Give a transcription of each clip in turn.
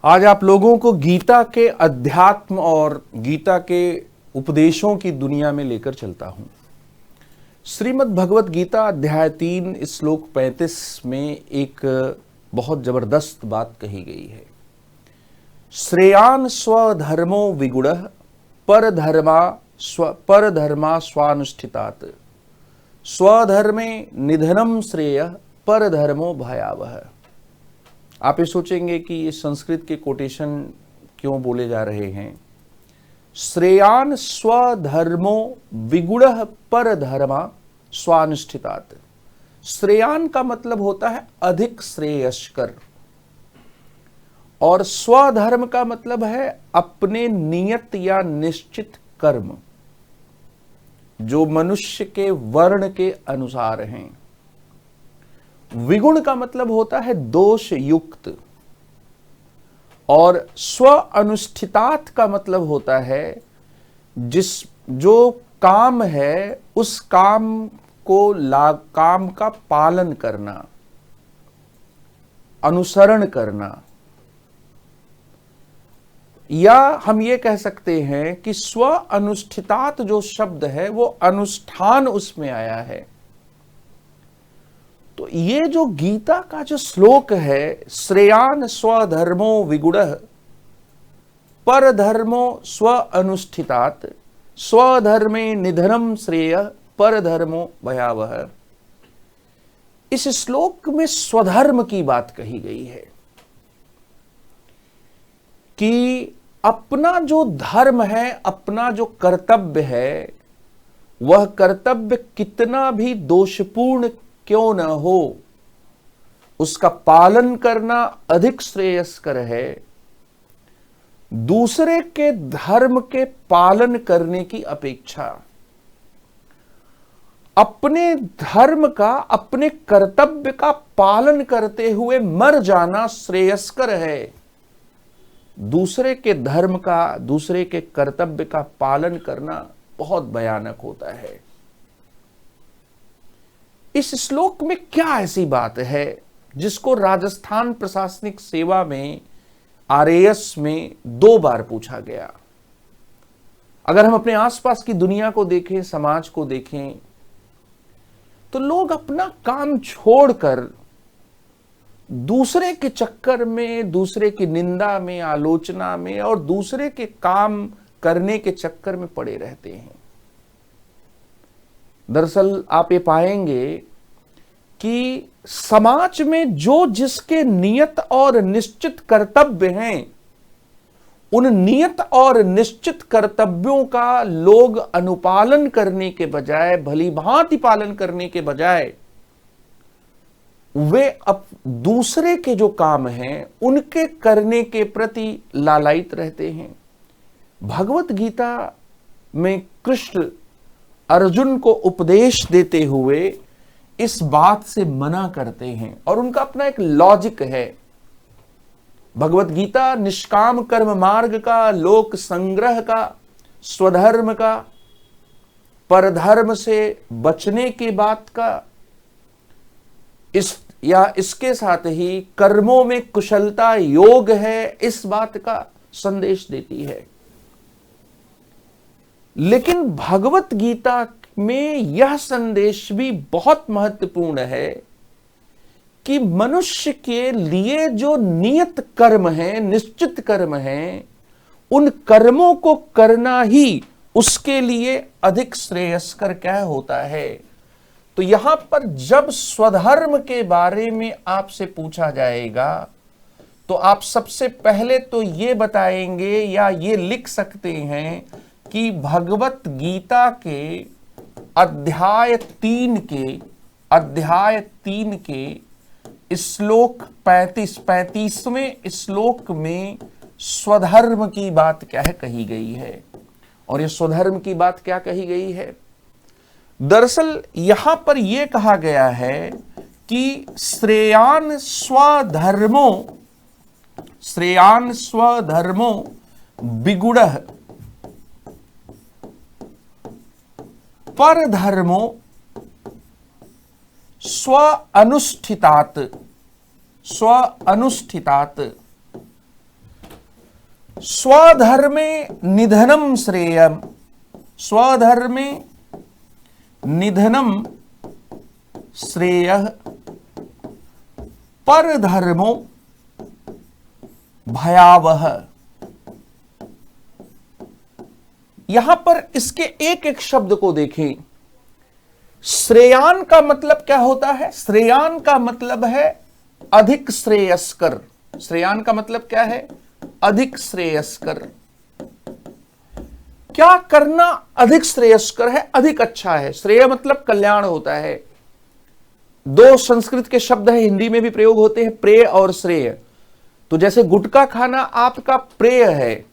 आज आप लोगों को गीता के अध्यात्म और गीता के उपदेशों की दुनिया में लेकर चलता हूं। श्रीमद् भगवत गीता अध्याय 3 श्लोक 35 में एक बहुत जबरदस्त बात कही गई है। श्रेयान स्वधर्मो विगुणः परधर्मा स्वानुष्ठितात् स्वधर्मे निधनम श्रेयः परधर्मो भयावह। आप ये सोचेंगे कि ये संस्कृत के कोटेशन क्यों बोले जा रहे हैं। श्रेयान स्वधर्मो विगुणः परधर्मा स्वानुष्ठितात्। श्रेयान का मतलब होता है अधिक श्रेयस्कर, और स्वधर्म का मतलब है अपने नियत या निश्चित कर्म जो मनुष्य के वर्ण के अनुसार हैं। विगुण का मतलब होता है दोष युक्त, और स्व अनुष्ठितात् का मतलब होता है जो काम है उस काम का पालन करना, अनुसरण करना, या हम ये कह सकते हैं कि स्व अनुष्ठितात् जो शब्द है वो अनुष्ठान उसमें आया है। तो ये जो गीता का जो श्लोक है, श्रेयान स्वधर्मो विगुणः परधर्मो स्व अनुष्ठितात् स्वधर्मे निधनम श्रेयः परधर्मो भयावह, इस श्लोक में स्वधर्म की बात कही गई है कि अपना जो धर्म है, अपना जो कर्तव्य है, वह कर्तव्य कितना भी दोषपूर्ण क्यों न हो, उसका पालन करना अधिक श्रेयस्कर है दूसरे के धर्म के पालन करने की अपेक्षा। अपने धर्म का, अपने कर्तव्य का पालन करते हुए मर जाना श्रेयस्कर है दूसरे के धर्म का, दूसरे के कर्तव्य का पालन करना बहुत भयानक होता है। इस श्लोक में क्या ऐसी बात है जिसको राजस्थान प्रशासनिक सेवा में आरएएस में 2 बार पूछा गया। अगर हम अपने आसपास की दुनिया को देखें, समाज को देखें, तो लोग अपना काम छोड़कर दूसरे के चक्कर में, दूसरे की निंदा में, आलोचना में और दूसरे के काम करने के चक्कर में पड़े रहते हैं। दरअसल आप ये पाएंगे कि समाज में जो जिसके नियत और निश्चित कर्तव्य हैं, उन नियत और निश्चित कर्तव्यों का लोग अनुपालन करने के बजाय, भली भांति पालन करने के बजाय, वे अब दूसरे के जो काम हैं उनके करने के प्रति लालायित रहते हैं। भगवत गीता में कृष्ण अर्जुन को उपदेश देते हुए इस बात से मना करते हैं, और उनका अपना एक लॉजिक है। भगवत गीता निष्काम कर्म मार्ग का, लोक संग्रह का, स्वधर्म का, परधर्म से बचने की बात का, इसके साथ ही कर्मों में कुशलता योग है, इस बात का संदेश देती है। लेकिन भगवत गीता में यह संदेश भी बहुत महत्वपूर्ण है कि मनुष्य के लिए जो नियत कर्म है, निश्चित कर्म है, उन कर्मों को करना ही उसके लिए अधिक श्रेयस्कर क्या होता है। तो यहां पर जब स्वधर्म के बारे में आपसे पूछा जाएगा तो आप सबसे पहले तो ये बताएंगे या ये लिख सकते हैं कि भगवत गीता के अध्याय 3 के श्लोक 35वें श्लोक में स्वधर्म की बात क्या है कही गई है। और ये स्वधर्म की बात क्या कही गई है? दरअसल यहां पर यह कहा गया है कि श्रेयान स्वधर्मो विगुणः परधर्मो स्व अनुष्ठितात् स्वधर्मे निधनम श्रेयः, स्वधर्मे निधनम श्रेयः परधर्मो भयावह। यहां पर इसके एक एक शब्द को देखें। श्रेयान का मतलब क्या होता है? श्रेयान का मतलब है अधिक श्रेयस्कर। श्रेयान का मतलब क्या है? अधिक श्रेयस्कर। क्या करना अधिक श्रेयस्कर है, अधिक अच्छा है? श्रेय मतलब कल्याण होता है। दो संस्कृत के शब्द है, हिंदी में भी प्रयोग होते हैं, प्रेय और श्रेय। तो जैसे गुटखा खाना आपका प्रेय है,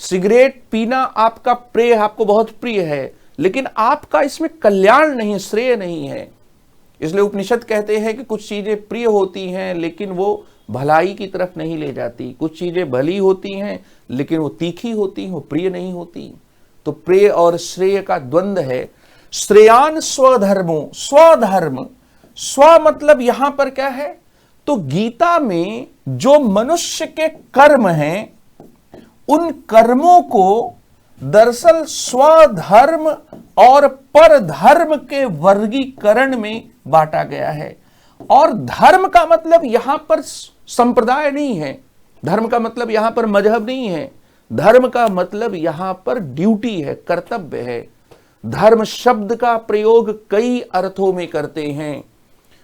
सिगरेट पीना आपका प्रेय, आपको बहुत प्रिय है, लेकिन आपका इसमें कल्याण नहीं, श्रेय नहीं है। इसलिए उपनिषद कहते हैं कि कुछ चीजें प्रिय होती हैं लेकिन वो भलाई की तरफ नहीं ले जाती, कुछ चीजें भली होती हैं लेकिन वो तीखी होती हैं, वो प्रिय नहीं होती। तो प्रेय और श्रेय का द्वंद्व है। श्रेयान स्वधर्मो, स्वधर्म, स्व मतलब यहां पर क्या है? तो गीता में जो मनुष्य के कर्म हैं उन कर्मों को दरअसल स्वधर्म और परधर्म के वर्गीकरण में बांटा गया है। और धर्म का मतलब यहां पर संप्रदाय नहीं है, धर्म का मतलब यहां पर मजहब नहीं है, धर्म का मतलब यहां पर ड्यूटी है, कर्तव्य है। धर्म शब्द का प्रयोग कई अर्थों में करते हैं।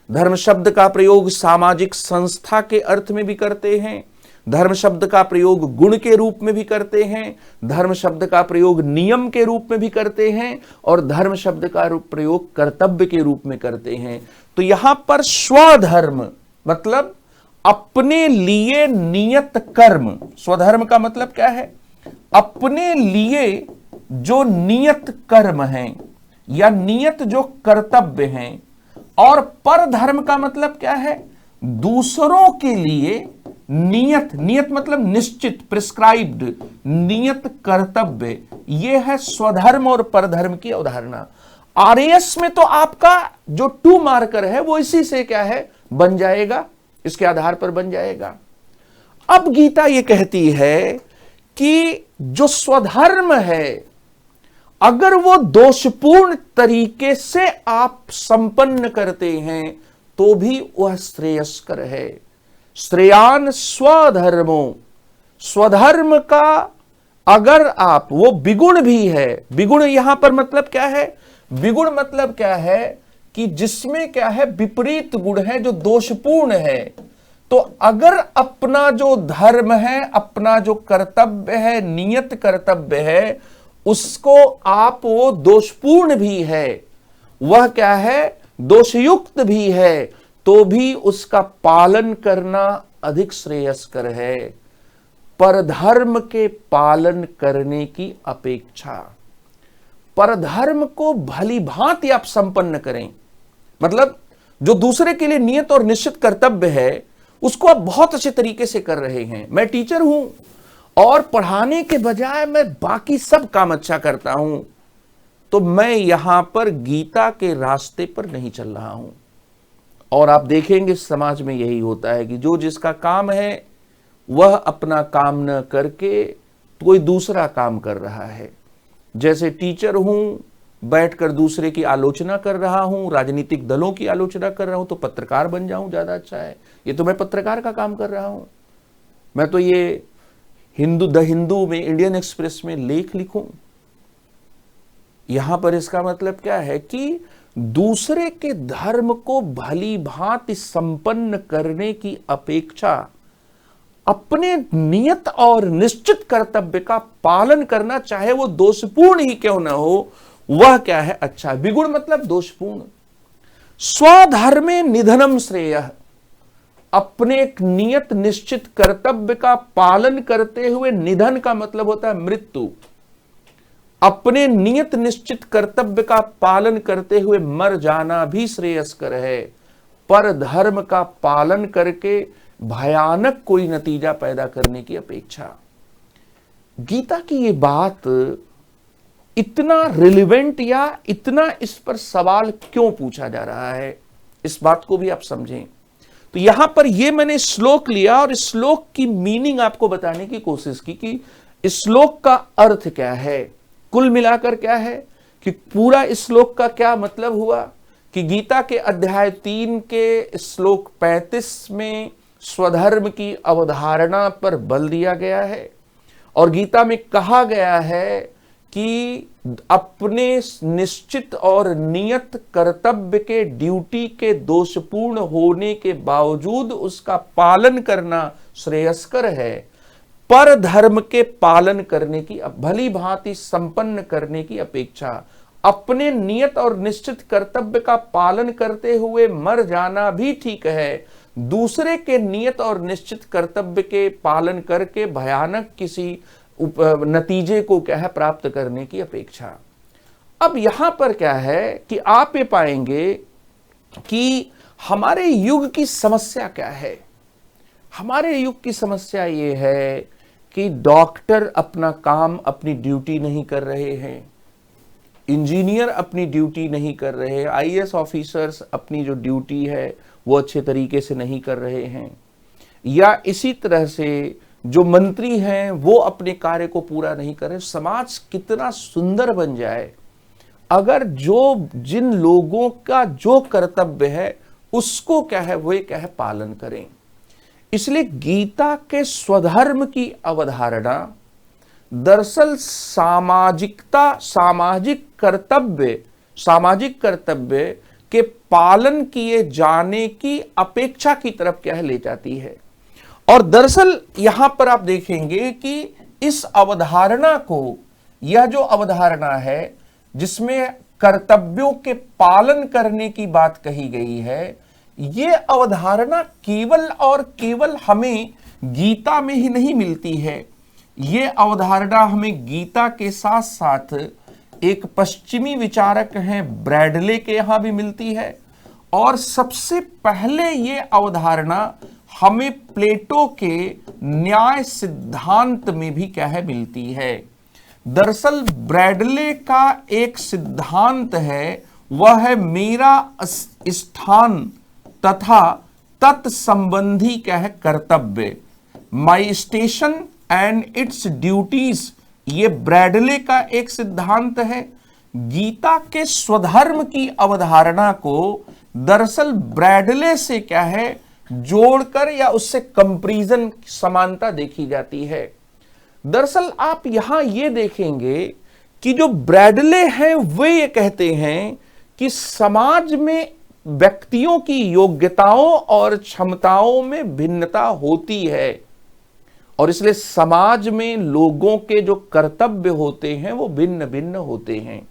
धर्म शब्द का प्रयोग सामाजिक संस्था के अर्थ में भी करते हैं, धर्म शब्द का प्रयोग गुण के रूप में भी करते हैं, धर्म शब्द का प्रयोग नियम के रूप में भी करते हैं, और धर्म शब्द का प्रयोग कर्तव्य के रूप में करते हैं। तो यहां पर स्वधर्म मतलब अपने लिए नियत कर्म। स्वधर्म का मतलब क्या है? अपने लिए जो नियत कर्म हैं या नियत जो कर्तव्य हैं। और परधर्म का मतलब क्या है? दूसरों के लिए नियत, नियत मतलब निश्चित, प्रिस्क्राइब्ड नियत कर्तव्य। यह है स्वधर्म और परधर्म की अवधारणा। आरएएस में तो आपका जो 2 मार्कर है वो इसी से क्या है बन जाएगा, इसके आधार पर बन जाएगा। अब गीता ये कहती है कि जो स्वधर्म है अगर वो दोषपूर्ण तरीके से आप संपन्न करते हैं तो भी वह श्रेयस्कर है। श्रेयान स्वधर्मो, स्वधर्म का अगर आप, वो विगुण भी है। विगुण यहां पर मतलब क्या है? विगुण मतलब क्या है कि जिसमें क्या है विपरीत गुण है, जो दोषपूर्ण है। तो अगर अपना जो धर्म है, अपना जो कर्तव्य है, नियत कर्तव्य है, उसको आप वो दोषपूर्ण भी है, वह क्या है दोषयुक्त भी है, तो भी उसका पालन करना अधिक श्रेयस्कर है परधर्म के पालन करने की अपेक्षा। परधर्म को भली भांति आप संपन्न करें, मतलब जो दूसरे के लिए नियत और निश्चित कर्तव्य है उसको आप बहुत अच्छे तरीके से कर रहे हैं। मैं टीचर हूं और पढ़ाने के बजाय मैं बाकी सब काम अच्छा करता हूं, तो मैं यहां पर गीता के रास्ते पर नहीं चल रहा हूं। और आप देखेंगे समाज में यही होता है कि जो जिसका काम है वह अपना काम न करके कोई दूसरा काम कर रहा है। जैसे टीचर हूं, बैठकर दूसरे की आलोचना कर रहा हूं, राजनीतिक दलों की आलोचना कर रहा हूं, तो पत्रकार बन जाऊं ज्यादा अच्छा है। ये तो मैं पत्रकार का काम कर रहा हूं। मैं तो ये द हिंदू में, इंडियन एक्सप्रेस में लेख लिखूं। यहां पर इसका मतलब क्या है कि दूसरे के धर्म को भली भांति संपन्न करने की अपेक्षा अपने नियत और निश्चित कर्तव्य का पालन करना, चाहे वो दोषपूर्ण ही क्यों ना हो, वह क्या है अच्छा। विगुण मतलब दोषपूर्ण। स्वधर्मे निधनम श्रेयः, अपने एक नियत निश्चित कर्तव्य का पालन करते हुए, निधन का मतलब होता है मृत्यु। अपने नियत निश्चित कर्तव्य का पालन करते हुए मर जाना भी श्रेयस्कर है, पर धर्म का पालन करके भयानक कोई नतीजा पैदा करने की अपेक्षा। गीता की ये बात इतना रिलेवेंट या इतना इस पर सवाल क्यों पूछा जा रहा है, इस बात को भी आप समझें। तो यहां पर ये मैंने श्लोक लिया और इस श्लोक की मीनिंग आपको बताने की कोशिश की कि इस श्लोक का अर्थ क्या है, कुल मिलाकर क्या है, कि पूरा इस श्लोक का क्या मतलब हुआ कि गीता के अध्याय 3 के श्लोक 35 में स्वधर्म की अवधारणा पर बल दिया गया है और गीता में कहा गया है कि अपने निश्चित और नियत कर्तव्य के, ड्यूटी के दोषपूर्ण होने के बावजूद उसका पालन करना श्रेयस्कर है, पर धर्म के पालन करने की, भली भांति संपन्न करने की अपेक्षा अपने नियत और निश्चित कर्तव्य का पालन करते हुए मर जाना भी ठीक है, दूसरे के नियत और निश्चित कर्तव्य के पालन करके भयानक किसी नतीजे को क्या है प्राप्त करने की अपेक्षा। अब यहां पर क्या है कि आप ये पाएंगे कि हमारे युग की समस्या क्या है। हमारे युग की समस्या ये है कि डॉक्टर अपना काम, अपनी ड्यूटी नहीं कर रहे हैं, इंजीनियर अपनी ड्यूटी नहीं कर रहे हैं, आईएएस ऑफिसर्स अपनी जो ड्यूटी है वो अच्छे तरीके से नहीं कर रहे हैं, या इसी तरह से जो मंत्री हैं वो अपने कार्य को पूरा नहीं कर रहे। समाज कितना सुंदर बन जाए अगर जिन लोगों का जो कर्तव्य है उसको क्या है वो क्या है पालन करें। इसलिए गीता के स्वधर्म की अवधारणा दरअसल सामाजिक कर्तव्य के पालन किए जाने की अपेक्षा की तरफ क्या है ले जाती है। और दरअसल यहां पर आप देखेंगे कि इस अवधारणा को, यह जो अवधारणा है जिसमें कर्तव्यों के पालन करने की बात कही गई है, यह अवधारणा केवल और केवल हमें गीता में ही नहीं मिलती है। यह अवधारणा हमें गीता के साथ साथ एक पश्चिमी विचारक हैं ब्रैडले के यहां भी मिलती है, और सबसे पहले यह अवधारणा हमें प्लेटो के न्याय सिद्धांत में भी क्या है मिलती है। दरअसल ब्रैडले का एक सिद्धांत है, वह है मेरा स्थान तथा तत्संबंधी क्या है कर्तव्य, माई स्टेशन एंड इट्स ड्यूटीज। ये ब्रैडले का एक सिद्धांत है। गीता के स्वधर्म की अवधारणा को दरअसल ब्रैडले से क्या है जोड़कर या उससे कंपैरिजन समानता देखी जाती है। दरअसल आप यहां ये देखेंगे कि जो ब्रैडले हैं वे ये कहते हैं कि समाज में व्यक्तियों की योग्यताओं और क्षमताओं में भिन्नता होती है और इसलिए समाज में लोगों के जो कर्तव्य होते हैं वो भिन्न भिन्न होते हैं।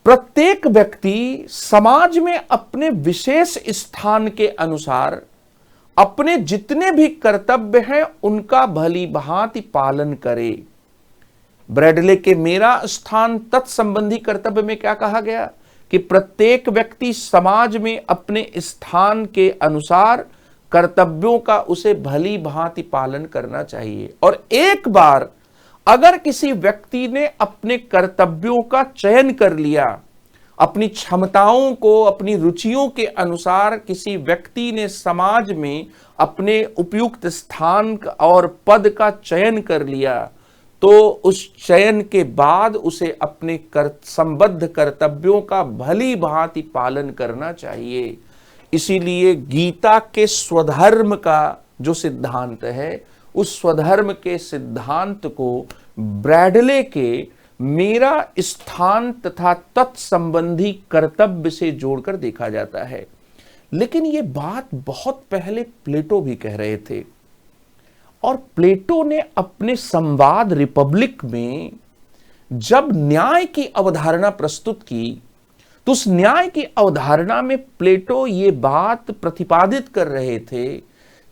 प्रत्येक व्यक्ति समाज में अपने विशेष स्थान के अनुसार अपने जितने भी कर्तव्य हैं उनका भली भांति पालन करे। ब्रैडले के मेरा स्थान तत्संबंधी कर्तव्य में क्या कहा गया कि प्रत्येक व्यक्ति समाज में अपने स्थान के अनुसार कर्तव्यों का उसे भली भांति पालन करना चाहिए। और एक बार अगर किसी व्यक्ति ने अपने कर्तव्यों का चयन कर लिया, अपनी क्षमताओं को अपनी रुचियों के अनुसार किसी व्यक्ति ने समाज में अपने उपयुक्त स्थान और पद का चयन कर लिया, तो उस चयन के बाद उसे अपने संबद्ध कर्तव्यों का भली भांति पालन करना चाहिए। इसीलिए गीता के स्वधर्म का जो सिद्धांत है, उस स्वधर्म के सिद्धांत को ब्रैडले के मेरा स्थान तथा तत्संबंधी कर्तव्य से जोड़कर देखा जाता है। लेकिन यह बात बहुत पहले प्लेटो भी कह रहे थे और प्लेटो ने अपने संवाद रिपब्लिक में जब न्याय की अवधारणा प्रस्तुत की तो उस न्याय की अवधारणा में प्लेटो ये बात प्रतिपादित कर रहे थे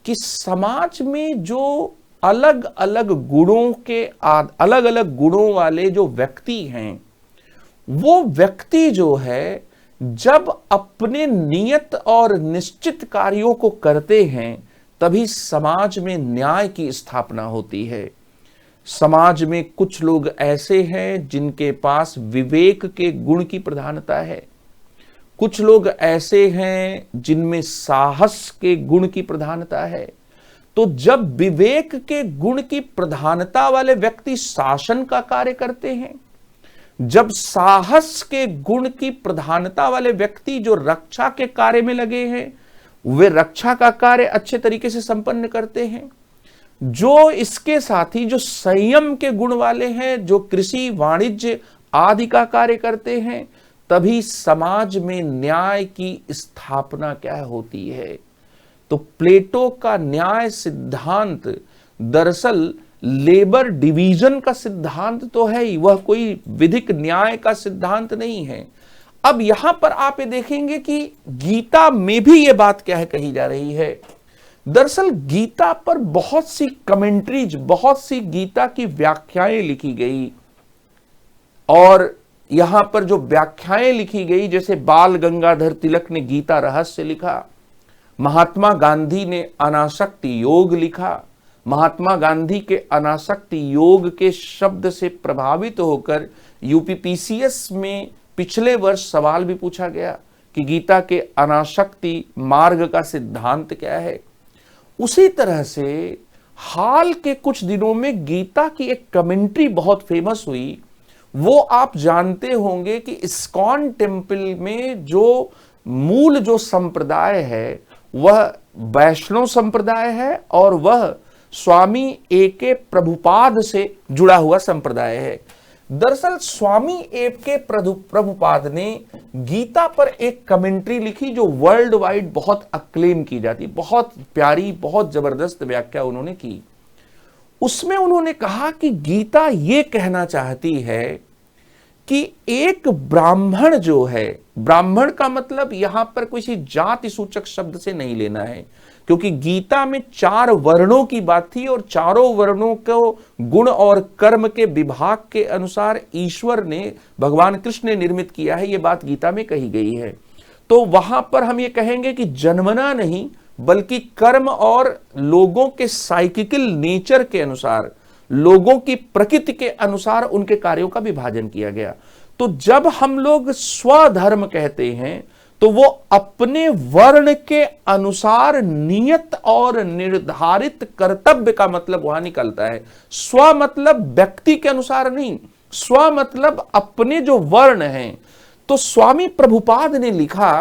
कि समाज में जो अलग अलग गुणों वाले जो व्यक्ति हैं, वो व्यक्ति जो है जब अपने नियत और निश्चित कार्यों को करते हैं तभी समाज में न्याय की स्थापना होती है। समाज में कुछ लोग ऐसे हैं जिनके पास विवेक के गुण की प्रधानता है, कुछ लोग ऐसे हैं जिनमें साहस के गुण की प्रधानता है। तो जब विवेक के गुण की प्रधानता वाले व्यक्ति शासन का कार्य करते हैं, जब साहस के गुण की प्रधानता वाले व्यक्ति जो रक्षा के कार्य में लगे हैं, वे रक्षा का कार्य अच्छे तरीके से संपन्न करते हैं, जो इसके साथ ही जो संयम के गुण वाले हैं, जो कृषि वाणिज्य आदि का कार्य करते हैं, तभी समाज में न्याय की स्थापना क्या होती है। तो प्लेटो का न्याय सिद्धांत दरअसल लेबर डिवीजन का सिद्धांत तो है ही, वह कोई विधिक न्याय का सिद्धांत नहीं है। अब यहां पर आप ये देखेंगे कि गीता में भी ये बात क्या है कही जा रही है। दरअसल गीता पर बहुत सी कमेंट्रीज, बहुत सी गीता की व्याख्याएं लिखी गई, और यहां पर जो व्याख्याएं लिखी गई, जैसे बाल गंगाधर तिलक ने गीता रहस्य लिखा, महात्मा गांधी ने अनासक्ति योग लिखा, महात्मा गांधी के अनासक्ति योग के शब्द से प्रभावित होकर यूपीपीसीएस में पिछले वर्ष सवाल भी पूछा गया कि गीता के अनासक्ति मार्ग का सिद्धांत क्या है। उसी तरह से हाल के कुछ दिनों में गीता की एक कमेंट्री बहुत फेमस हुई। वो आप जानते होंगे कि इस्कॉन टेम्पल में जो मूल जो संप्रदाय है वह वैष्णव संप्रदाय है, और वह स्वामी ए.के. प्रभुपाद से जुड़ा हुआ संप्रदाय है। दरअसल स्वामी ए.के. प्रभुपाद ने गीता पर एक कमेंट्री लिखी जो वर्ल्ड वाइड बहुत अक्लेम की जाती, बहुत प्यारी, बहुत जबरदस्त व्याख्या उन्होंने की। उसमें उन्होंने कहा कि गीता ये कहना चाहती है कि एक ब्राह्मण जो है, ब्राह्मण का मतलब यहां पर किसी जाति सूचक शब्द से नहीं लेना है, क्योंकि गीता में 4 वर्णों की बात थी, और चारों वर्णों को गुण और कर्म के विभाग के अनुसार ईश्वर ने, भगवान कृष्ण ने निर्मित किया है, ये बात गीता में कही गई है। तो वहां पर हम ये कहेंगे कि जन्मना नहीं, बल्कि कर्म और लोगों के साइकिकल नेचर के अनुसार, लोगों की प्रकृति के अनुसार उनके कार्यों का विभाजन किया गया। तो जब हम लोग स्वधर्म कहते हैं तो वो अपने वर्ण के अनुसार नियत और निर्धारित कर्तव्य का मतलब वहां निकलता है। स्व मतलब व्यक्ति के अनुसार नहीं, स्व मतलब अपने जो वर्ण हैं। तो स्वामी प्रभुपाद ने लिखा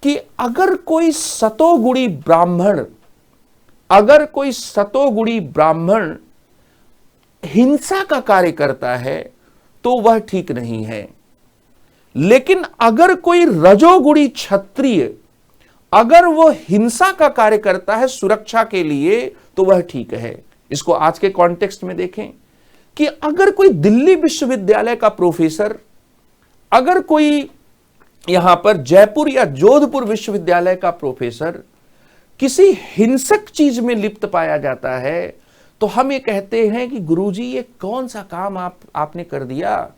कि अगर कोई सतोगुणी ब्राह्मण, अगर कोई सतोगुणी ब्राह्मण हिंसा का कार्य करता है तो वह ठीक नहीं है, लेकिन अगर कोई रजोगुणी क्षत्रिय, अगर वो हिंसा का कार्य करता है सुरक्षा के लिए, तो वह ठीक है। इसको आज के कॉन्टेक्स्ट में देखें कि अगर कोई दिल्ली विश्वविद्यालय का प्रोफेसर, अगर कोई यहां पर जयपुर या जोधपुर विश्वविद्यालय का प्रोफेसर किसी हिंसक चीज में लिप्त पाया जाता है, तो हम ये कहते हैं कि गुरुजी ये कौन सा काम आपने कर दिया।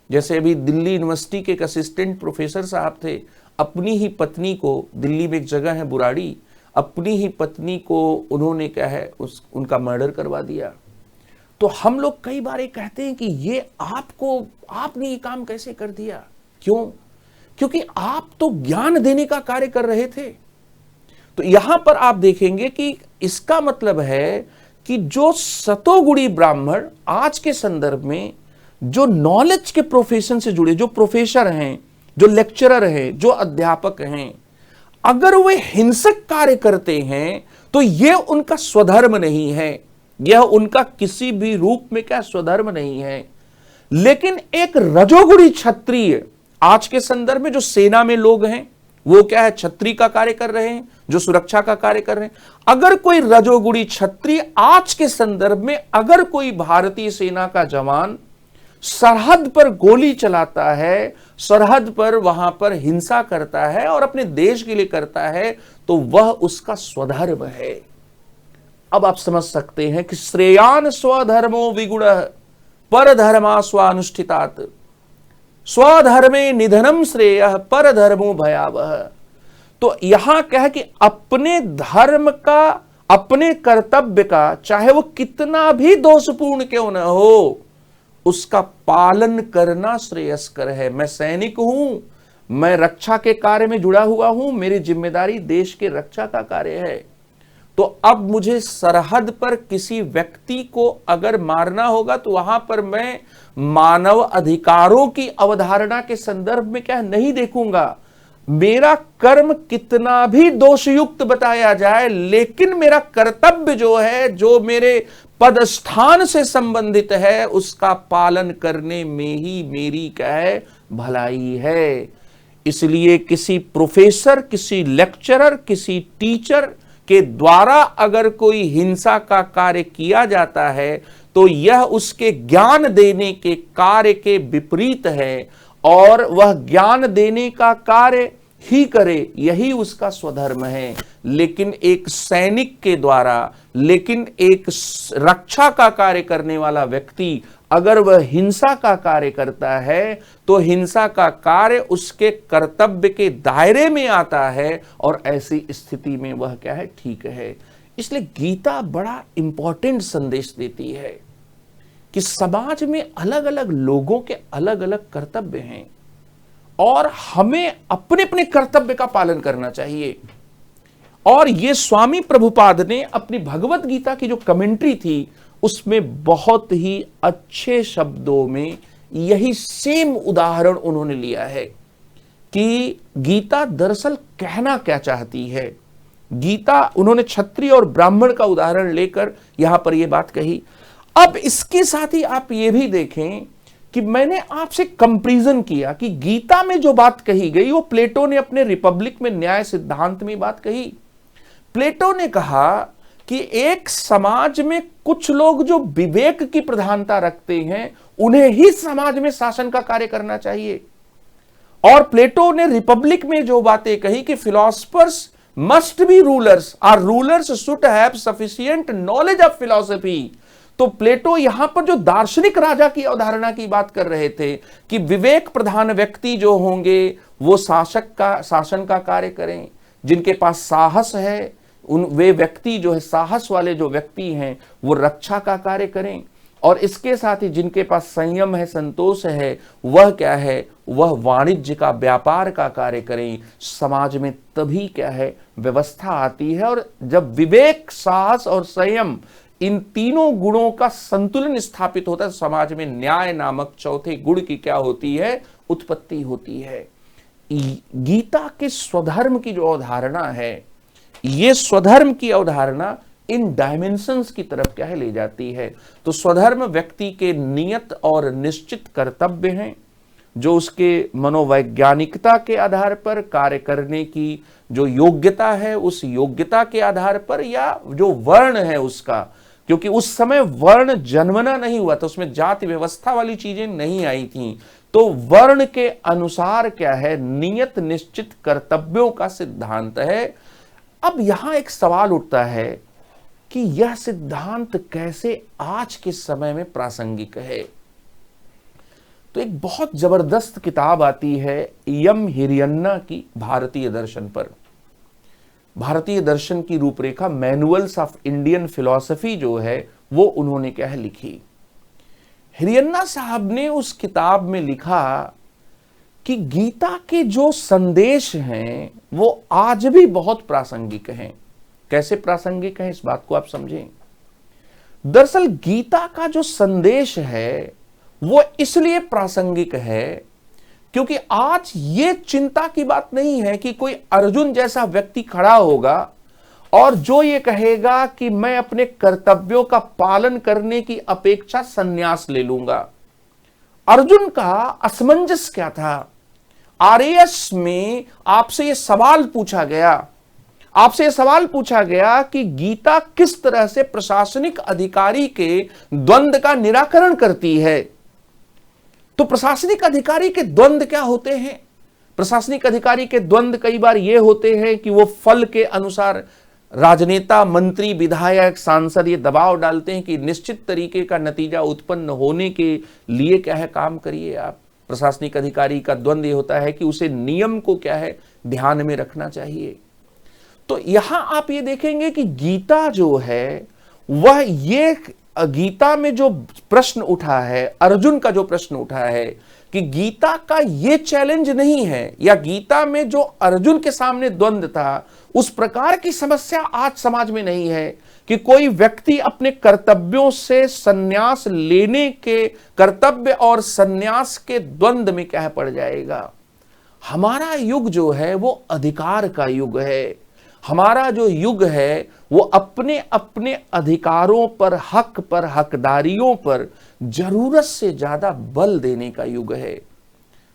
जैसे अभी दिल्ली यूनिवर्सिटी के एक असिस्टेंट प्रोफेसर साहब थे, अपनी ही पत्नी को, दिल्ली में एक जगह है बुराड़ी, अपनी ही पत्नी को उन्होंने क्या है उनका मर्डर करवा दिया। तो हम लोग कई बार ये कहते हैं कि ये आपने ये काम कैसे कर दिया। क्यों? क्योंकि आप तो ज्ञान देने का कार्य कर रहे थे। तो यहां पर आप देखेंगे कि इसका मतलब है कि जो सतोगुणी ब्राह्मण आज के संदर्भ में जो नॉलेज के प्रोफेशन से जुड़े, जो प्रोफेसर हैं, जो लेक्चरर हैं, जो अध्यापक हैं, अगर वे हिंसक कार्य करते हैं तो यह उनका स्वधर्म नहीं है, यह उनका किसी भी रूप में क्या स्वधर्म नहीं है। लेकिन एक रजोगुणी क्षत्रिय, आज के संदर्भ में जो सेना में लोग हैं वो क्या है, छत्री का कार्य कर रहे हैं, जो सुरक्षा का कार्य कर रहे हैं। अगर कोई रजोगुणी क्षत्रिय आज के संदर्भ में, अगर कोई भारतीय सेना का जवान सरहद पर गोली चलाता है, सरहद पर वहां पर हिंसा करता है और अपने देश के लिए करता है, तो वह उसका स्वधर्म है। अब आप समझ सकते हैं कि श्रेयान स्वधर्मो विगुणः परधर्मा स्वानुष्ठितात्, स्वधर्मे निधनम श्रेयः परधर्मो भयावह। तो यहां क्या है कि अपने धर्म का, अपने कर्तव्य का, चाहे वो कितना भी दोषपूर्ण क्यों न हो, उसका पालन करना श्रेयस्कर है। मैं सैनिक हूं, मैं रक्षा के कार्य में जुड़ा हुआ हूं, मेरी जिम्मेदारी देश के रक्षा का कार्य है। तो अब मुझे सरहद पर किसी व्यक्ति को अगर मारना होगा तो वहां पर मैं मानव अधिकारों की अवधारणा के संदर्भ में क्या नहीं देखूंगा। मेरा कर्म कितना भी दोषयुक्त बताया जाए, लेकिन मेरा कर्तव्य जो है, जो मेरे पदस्थान से संबंधित है, उसका पालन करने में ही मेरी क्या है, भलाई है। इसलिए किसी प्रोफेसर, किसी लेक्चरर, किसी टीचर के द्वारा अगर कोई हिंसा का कार्य किया जाता है तो यह उसके ज्ञान देने के कार्य के विपरीत है, और वह ज्ञान देने का कार्य ही करे, यही उसका स्वधर्म है। लेकिन एक सैनिक के द्वारा, लेकिन एक रक्षा का कार्य करने वाला व्यक्ति अगर वह हिंसा का कार्य करता है तो हिंसा का कार्य उसके कर्तव्य के दायरे में आता है, और ऐसी स्थिति में वह क्या है, ठीक है। इसलिए गीता बड़ा इंपॉर्टेंट संदेश देती है कि समाज में अलग अलग लोगों के अलग अलग कर्तव्य हैं और हमें अपने अपने कर्तव्य का पालन करना चाहिए। और ये स्वामी प्रभुपाद ने अपनी भगवत गीता की जो कमेंट्री थी उसमें बहुत ही अच्छे शब्दों में यही सेम उदाहरण उन्होंने लिया है कि गीता दरअसल कहना क्या चाहती है। गीता, उन्होंने क्षत्रिय और ब्राह्मण का उदाहरण लेकर यहां पर यह बात कही। अब इसके साथ ही आप ये भी देखें कि मैंने आपसे कंपैरिजन किया कि गीता में जो बात कही गई वो प्लेटो ने अपने रिपब्लिक में न्याय सिद्धांत में बात कही। प्लेटो ने कहा कि एक समाज में कुछ लोग जो विवेक की प्रधानता रखते हैं उन्हें ही समाज में शासन का कार्य करना चाहिए। और प्लेटो ने रिपब्लिक में जो बातें कही कि philosophers must be rulers, or rulers should have sufficient knowledge of philosophy. तो प्लेटो यहां पर जो दार्शनिक राजा की अवधारणा की बात कर रहे थे कि विवेक प्रधान व्यक्ति जो होंगे वो शासन का कार्य करें, जिनके पास साहस है वे व्यक्ति जो है, साहस वाले जो व्यक्ति हैं वो रक्षा का कार्य करें, और इसके साथ ही जिनके पास संयम है, संतोष है, वह क्या है, वह वाणिज्य का, व्यापार का कार्य करें। समाज में तभी क्या है, व्यवस्था आती है। और जब विवेक, साहस और संयम, इन तीनों गुणों का संतुलन स्थापित होता है, समाज में न्याय नामक चौथे गुण की क्या होती है, उत्पत्ति होती है। गीता के स्वधर्म की जो अवधारणा है, ये स्वधर्म की अवधारणा इन डायमेंशंस की तरफ क्या है, ले जाती है। तो स्वधर्म व्यक्ति के नियत और निश्चित कर्तव्य हैं, जो उसके मनोवैज्ञानिकता के आधार पर कार्य करने की जो योग्यता है, उस योग्यता के आधार पर, या जो वर्ण है उसका, क्योंकि उस समय वर्ण जन्मना नहीं हुआ था, उसमें जाति व्यवस्था वाली चीजें नहीं आई थी। तो वर्ण के अनुसार क्या है, नियत निश्चित कर्तव्यों का सिद्धांत है। अब यहां एक सवाल उठता है कि यह सिद्धांत कैसे आज के समय में प्रासंगिक है। तो एक बहुत जबरदस्त किताब आती है यम हिरियन्ना की भारतीय दर्शन पर। भारतीय दर्शन की रूपरेखा, मैनुअल्स ऑफ इंडियन फिलॉसफी जो है, वो उन्होंने क्या है लिखी। हिरियन्ना साहब ने उस किताब में लिखा कि गीता के जो संदेश हैं वो आज भी बहुत प्रासंगिक हैं। कैसे प्रासंगिक हैं, इस बात को आप समझें। दरअसल गीता का जो संदेश है वो इसलिए प्रासंगिक है क्योंकि आज ये चिंता की बात नहीं है कि कोई अर्जुन जैसा व्यक्ति खड़ा होगा और जो ये कहेगा कि मैं अपने कर्तव्यों का पालन करने की अपेक्षा संन्यास ले लूंगा। अर्जुन का असमंजस क्या था? आरएएस में आपसे यह सवाल पूछा गया कि गीता किस तरह से प्रशासनिक अधिकारी के द्वंद्व का निराकरण करती है। तो प्रशासनिक अधिकारी के द्वंद्व क्या होते हैं? प्रशासनिक अधिकारी के द्वंद्व कई बार ये होते हैं कि वो फल के अनुसार राजनेता, मंत्री, विधायक, सांसद ये दबाव डालते हैं कि निश्चित तरीके का नतीजा उत्पन्न होने के लिए क्या है, काम करिए आप। प्रशासनिक अधिकारी का द्वंद्व ये होता है कि उसे नियम को क्या है, ध्यान में रखना चाहिए। तो यहां आप ये देखेंगे कि गीता जो है वह ये गीता में जो प्रश्न उठा है, अर्जुन का जो प्रश्न उठा है कि गीता का ये चैलेंज नहीं है, या गीता में जो अर्जुन के सामने द्वंद्व था उस प्रकार की समस्या आज समाज में नहीं है कि कोई व्यक्ति अपने कर्तव्यों से संन्यास लेने के, कर्तव्य और संन्यास के द्वंद्व में क्या पड़ जाएगा। हमारा युग जो है वो अधिकार का युग है। हमारा जो युग है वो अपने अपने अधिकारों पर, हक पर, हकदारियों पर जरूरत से ज्यादा बल देने का युग है।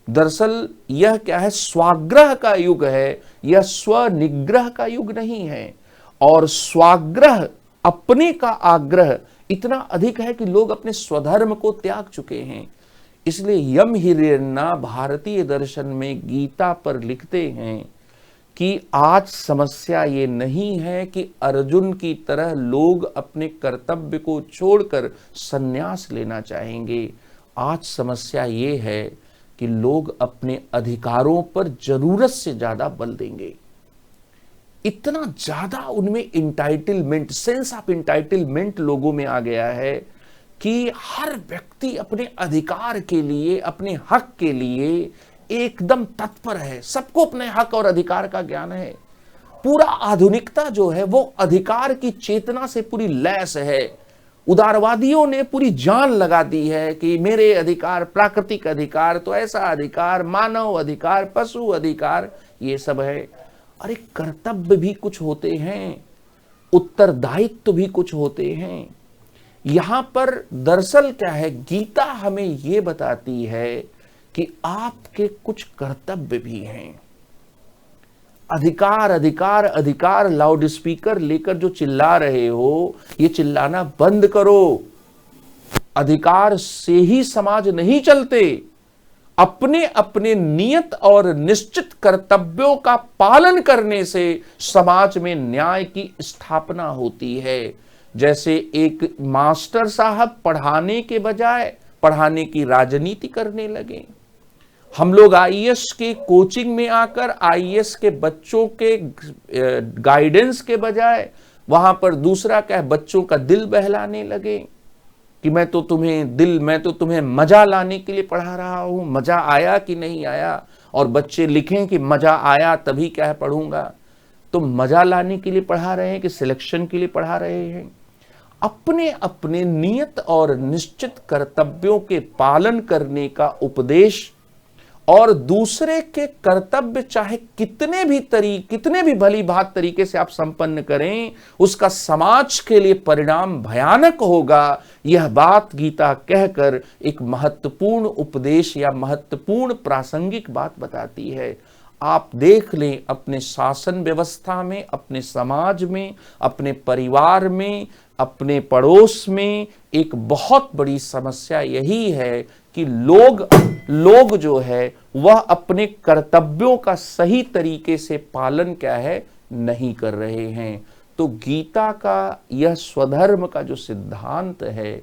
दरअसल यह क्या है, स्वाग्रह का युग है, यह स्वनिग्रह का युग नहीं है। और स्वाग्रह, अपने का आग्रह इतना अधिक है कि लोग अपने स्वधर्म को त्याग चुके हैं। इसलिए यम हिरण्या भारतीय दर्शन में गीता पर लिखते हैं कि आज समस्या ये नहीं है कि अर्जुन की तरह लोग अपने कर्तव्य को छोड़कर संन्यास लेना चाहेंगे। आज समस्या ये है कि लोग अपने अधिकारों पर जरूरत से ज्यादा बल देंगे। इतना ज्यादा उनमें इंटाइटलमेंट, सेंस ऑफ इंटाइटलमेंट लोगों में आ गया है कि हर व्यक्ति अपने अधिकार के लिए, अपने हक के लिए एकदम तत्पर है। सबको अपने हक और अधिकार का ज्ञान है। पूरा आधुनिकता जो है वो अधिकार की चेतना से पूरी लैस है। उदारवादियों ने पूरी जान लगा दी है कि मेरे अधिकार, प्राकृतिक अधिकार, तो ऐसा अधिकार, मानव अधिकार, पशु अधिकार, ये सब है। अरे कर्तव्य भी कुछ होते हैं, उत्तरदायित्व भी कुछ होते हैं। यहां पर दरअसल क्या है, गीता हमें यह बताती है कि आपके कुछ कर्तव्य भी हैं। अधिकार अधिकार अधिकार लाउड स्पीकर लेकर जो चिल्ला रहे हो, ये चिल्लाना बंद करो। अधिकार से ही समाज नहीं चलते। अपने अपने नियत और निश्चित कर्तव्यों का पालन करने से समाज में न्याय की स्थापना होती है। जैसे एक मास्टर साहब पढ़ाने के बजाय पढ़ाने की राजनीति करने लगे। हम लोग आईएएस के कोचिंग में आकर आईएएस के बच्चों के गाइडेंस के बजाय वहां पर दूसरा क्या है, बच्चों का दिल बहलाने लगे कि मैं तो तुम्हें मजा लाने के लिए पढ़ा रहा हूं, मजा आया कि नहीं आया। और बच्चे लिखें कि मजा आया तभी क्या है पढ़ूंगा। तो मजा लाने के लिए पढ़ा रहे हैं कि सिलेक्शन के लिए पढ़ा रहे हैं। अपने अपने नियत और निश्चित कर्तव्यों के पालन करने का उपदेश और दूसरे के कर्तव्य चाहे कितने भी भली भात तरीके से आप संपन्न करें, उसका समाज के लिए परिणाम भयानक होगा। यह बात गीता कहकर एक महत्वपूर्ण उपदेश या महत्वपूर्ण प्रासंगिक बात बताती है। आप देख लें अपने शासन व्यवस्था में, अपने समाज में, अपने परिवार में, अपने पड़ोस में एक बहुत बड़ी समस्या यही है कि लोग जो है वह अपने कर्तव्यों का सही तरीके से पालन क्या है नहीं कर रहे हैं। तो गीता का यह स्वधर्म का जो सिद्धांत है,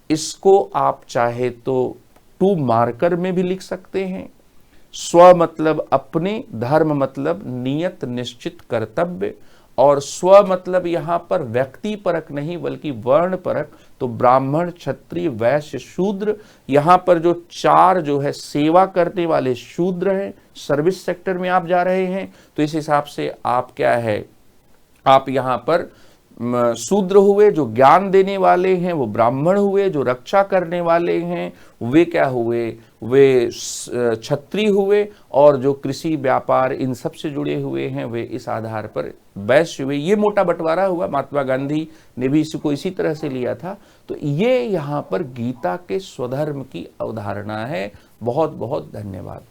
इसको आप चाहे तो 2 मार्कर में भी लिख सकते हैं। स्व मतलब अपने, धर्म मतलब नियत निश्चित कर्तव्य, और स्व मतलब यहां पर व्यक्ति परक नहीं बल्कि वर्ण परक। तो ब्राह्मण, क्षत्रिय, वैश्य, शूद्र, यहां पर जो 4 जो है सेवा करने वाले शूद्र हैं। सर्विस सेक्टर में आप जा रहे हैं तो इस हिसाब से आप क्या है, आप यहां पर शूद्र हुए। जो ज्ञान देने वाले हैं वो ब्राह्मण हुए। जो रक्षा करने वाले हैं वे क्या हुए, वे क्षत्रिय हुए। और जो कृषि व्यापार इन सब से जुड़े हुए हैं वे इस आधार पर वैश्य हुए। ये मोटा बंटवारा हुआ। महात्मा गांधी ने भी इसको इसी तरह से लिया था। तो ये यहाँ पर गीता के स्वधर्म की अवधारणा है। बहुत बहुत धन्यवाद।